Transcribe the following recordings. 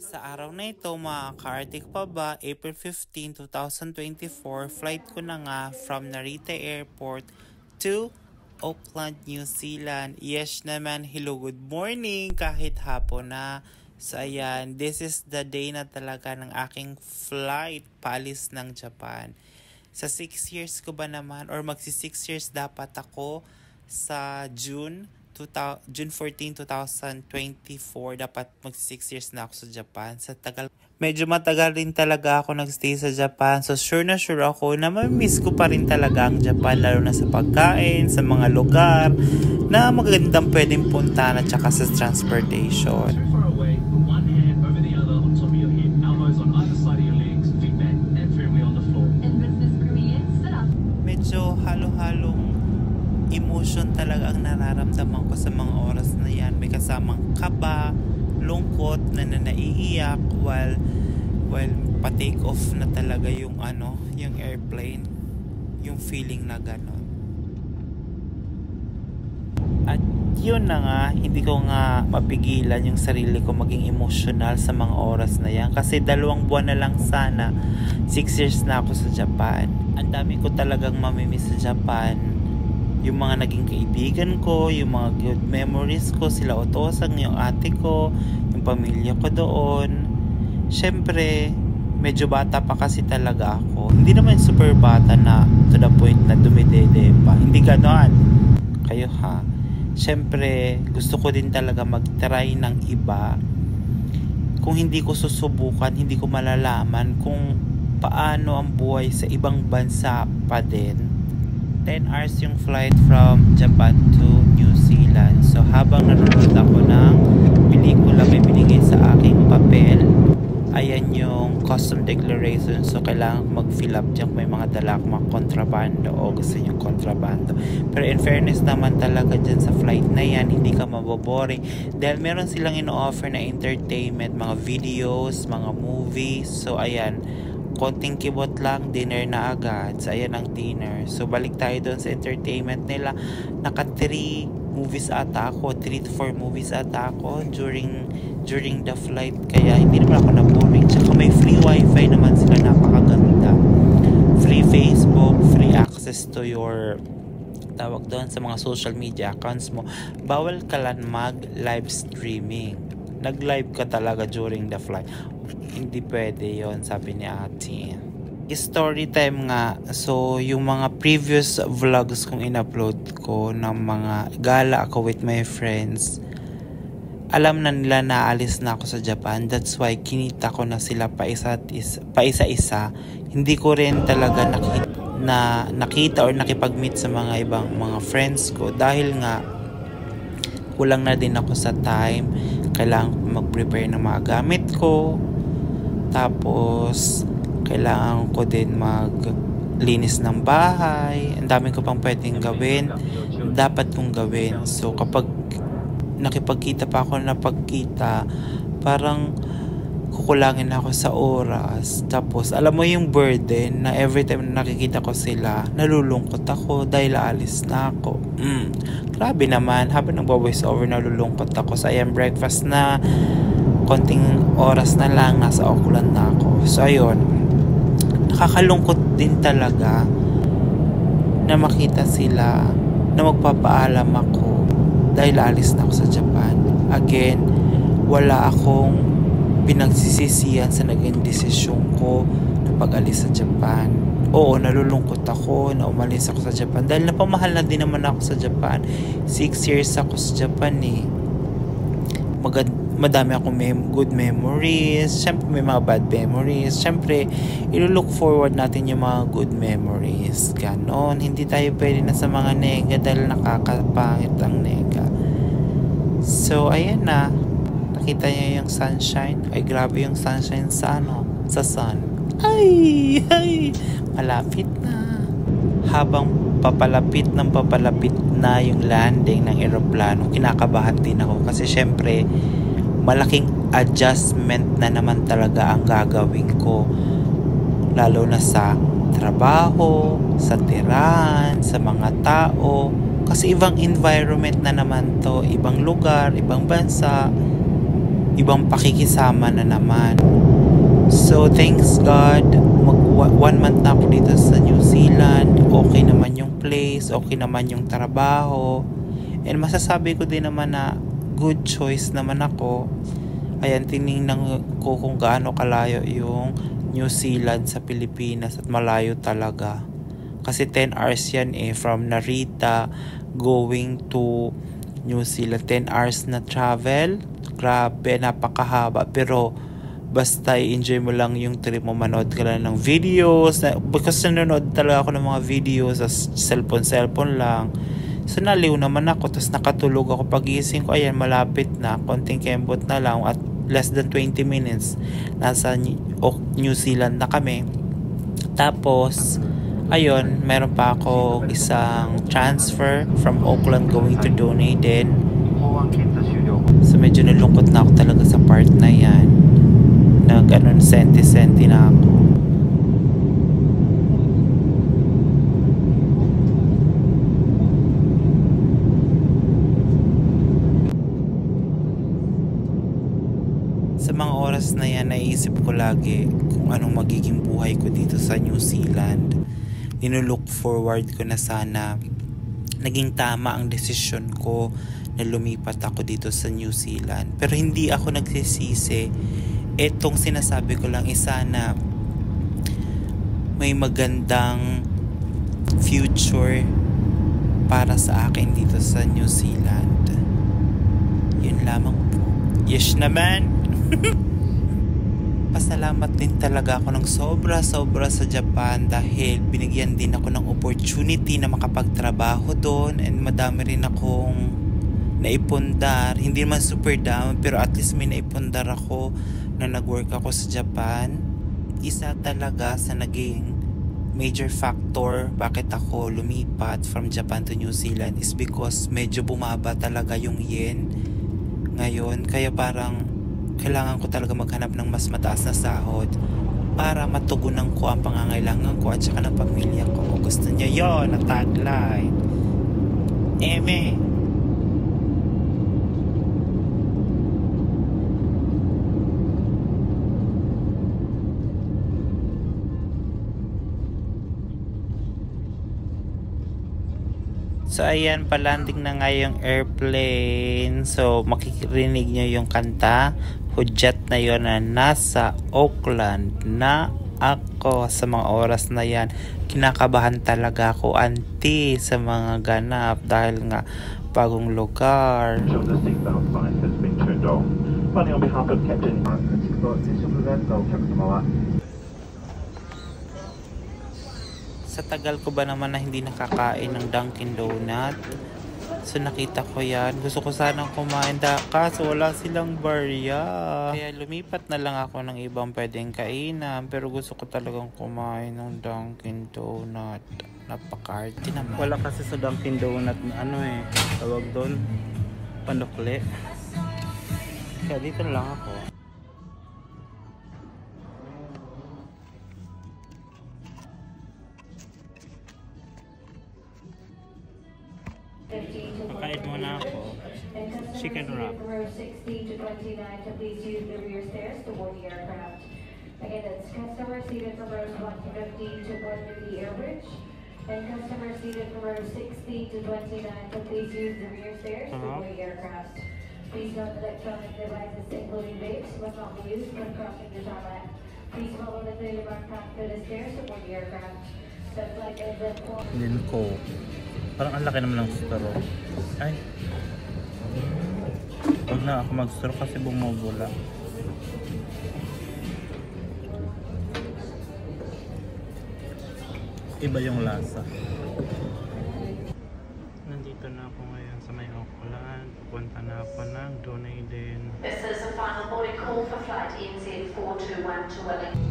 Sa araw na ito, makaka-arctic pa ba, April 15, 2024, flight ko na nga from Narita Airport to Auckland, New Zealand. Yes naman, hello, good morning, kahit hapon na. So ayan, this is the day na talaga ng aking flight paalis ng Japan. Sa 6 years ko ba naman, or magsi 6 years dapat ako sa June 14, 2024, dapat mag 6 years na ako sa Japan. Sa tagal, medyo matagal rin talaga ako nagstay sa Japan. So sure na sure ako na mamimiss ko pa rin talaga ang Japan, lalo na sa pagkain, sa mga lugar na magandang pwedeng puntahan at saka sa transportation. Medyo halo-halong emotion talaga ang nararamdaman ko sa mga oras na yan. May kasamang kaba, lungkot, na naiiyak while pa-take off na talaga yung yung airplane, yung feeling na gano'n. At yun na nga, hindi ko nga mapigilan yung sarili ko maging emotional sa mga oras na yan. Kasi 2 buwan na lang sana, 6 years na ako sa Japan. Ang dami ko talagang mamimiss sa Japan. Yung mga naging kaibigan ko, yung mga good memories ko, sila Otosang, yung ate ko, yung pamilya ko doon. Syempre, medyo bata pa kasi talaga ako. Hindi naman super bata na to the point na dumidede pa. Hindi ganon. Kayo ha. Syempre, gusto ko din talaga mag-try ng iba. Kung hindi ko susubukan, hindi ko malalaman kung paano ang buhay sa ibang bansa pa din. 10 hours yung flight from Japan to New Zealand. So habang nanonood ako ng pelikula, may binigay sa aking papel. Ayan yung custom declaration. So kailangan mag-fill up dyan kung may mga dala akong mga kontrabando o gusto nyo kontrabando. Pero in fairness naman talaga dyan sa flight na yan, hindi ka maboboring. Dahil meron silang ino-offer na entertainment, mga videos, mga movies. So ayan, konting kibot lang, dinner na agad. So ayan ang dinner. So balik tayo doon sa entertainment nila. Naka 3 movies ata ako, 3 to 4 movies ata ako during the flight. Kaya hindi naman ako na-boring. Tsaka may free wifi naman sila, napakaganda. Free Facebook, free access to your tawag doon sa mga social media accounts mo. Bawal ka lang mag-live streaming. Nag-live ka talaga during the flight. Hindi pwede yon, sabi ni ate. Story time nga. So, yung mga previous vlogs kong in-upload ko ng mga gala ako with my friends, alam na nila na alis na ako sa Japan. That's why kinita ko na sila pa isa-isa. Hindi ko rin talaga nakita or nakipag-meet sa mga ibang mga friends ko dahil nga kulang na din ako sa time. Kailangan mag-prepare ng mga gamit ko. Tapos, kailangan ko din maglinis ng bahay. Ang dami ko pang pwedeng gawin. Dapat kong gawin. So, kapag nakipagkita pa ako na pagkita, parang kukulangin ako sa oras. Tapos, alam mo yung burden na every time na nakikita ko sila, nalulungkot ako dahil aalis na ako. Grabe naman. Habang nagbo-voice over, nalulungkot ako. So, ayan, breakfast na. Konting oras na lang, nasa Auckland na ako. So, ayun. Nakakalungkot din talaga na makita sila na magpapaalam ako dahil alis na ako sa Japan. Again, wala akong pinagsisisihan sa naging desisyon ko na pag-alis sa Japan. Oo, nalulungkot ako na umalis ako sa Japan dahil napamahal na din naman ako sa Japan. 6 years ako sa Japan eh. Madami akong good memories. Siyempre may mga bad memories. Siyempre, ilo-look forward natin yung mga good memories. Ganon. Hindi tayo pwede na sa mga nega dahil nakakapangit ang nega. So, ayan na. Nakita niyo yung sunshine. Ay, grabe yung sunshine sa sa sun. Ay! Malapit na. Habang papalapit na yung landing ng eroplano, kinakabahan din ako. Kasi syempre, malaking adjustment na naman talaga ang gagawin ko. Lalo na sa trabaho, sa tirahan, sa mga tao. Kasi ibang environment na naman to, ibang lugar, ibang bansa. ibang pakikisama na naman. So thanks God, 1 month na ako dito sa New Zealand. Okay naman yung place, okay naman yung trabaho, and masasabi ko din naman na good choice naman ako. Ayan, tinignan ko kung gaano kalayo yung New Zealand sa Pilipinas, at malayo talaga. Kasi 10 hours yan from Narita going to New Zealand. 10 hours na travel. Grabe, napakahaba. Pero basta i-enjoy mo lang yung trip mo, manood ka lang ng videos. Because nanonood talaga ako ng mga videos sa cellphone lang. So naliw naman ako, tapos nakatulog ako. Pagising ko, ayan, malapit na, konting kembot na lang, at less than 20 minutes nasa New Zealand na kami. Tapos ayun, meron pa ako isang transfer from Auckland going to Dunedin. So medyo nalungkot na ako talaga sa part na yan, na ganun senti-senti na ako. Sa mga oras na yan, naisip ko lagi kung anong magiging buhay ko dito sa New Zealand. Nilook forward ko na sana naging tama ang desisyon ko na lumipat ako dito sa New Zealand. Pero hindi ako nagsisisi. Etong sinasabi ko lang is sana may magandang future para sa akin dito sa New Zealand. Yun lamang po. Yes naman! Pasalamat din talaga ako ng sobra sa Japan, dahil binigyan din ako ng opportunity na makapagtrabaho doon, and madami rin akong naipundar. Hindi naman super dami, pero at least may naipundar ako na nag-work ako sa Japan. Isa talaga sa naging major factor bakit ako lumipat from Japan to New Zealand is because medyo bumaba talaga yung yen ngayon, kaya parang kailangan ko talaga maghanap ng mas mataas na sahod para matugunan ko ang pangangailangan ko at saka ng pamilya ko. Gusto niya yon na tagline. Eme. So ayan, palanding na nga yung airplane. So makikirinig nyo yung kanta. Hudyat na yun na nasa Auckland na ako sa mga oras na yan. Kinakabahan talaga ako, auntie, sa mga ganap dahil nga bagong lugar. Sa tagal ko ba naman na hindi nakakain ng Dunkin Donut, so nakita ko yan. Gusto ko sanang kumain, kaso wala silang barya. Kaya lumipat na lang ako ng ibang pwedeng kainan. Pero gusto ko talagang kumain ng Dunkin Donut. Napaka-arty naman. Wala kasi sa Dunkin Donut na tawag doon, panukli. Kaya dito na lang ako. Pakain muna ako. Chicken wrap. Row 60 to 29 to please use the rear stairs to board the aircraft. Again, that's customers seated from rows 1 to 15 to board the air bridge. And customers seated from row 60 to 29 to please use the rear stairs to board the aircraft. Please note electronic devices including vapes must not be used when crossing the tarmac. Please follow the clear backpack to the stairs to board the aircraft. The flight is at 4. Din ko. Parang ang laki naman ng straw. Ay. Huwag na ako mag-straw kasi bumubula. Iba yung lasa. Nandito na ako ngayon sa may Auckland. Pupunta na ako ng Dunedin. This is a final boarding call for flight ENZ 421 to Wellington.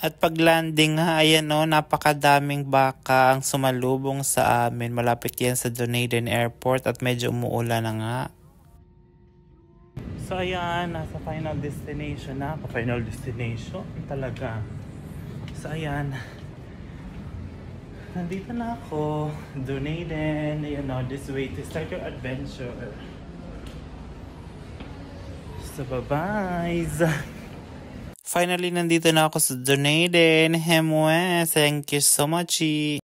At pag landing nga, ayan o, napakadaming baka ang sumalubong sa amin. Malapit yan sa Dunedin Airport at medyo umuulan na nga. So ayan, nasa final destination na ako. Final destination talaga. So ayan, nandito na ako. Dunedin, you know, this way to start your adventure. So bye-bye! Finally, nandito na ako sa Dunedin. Hemwe, thank you so much.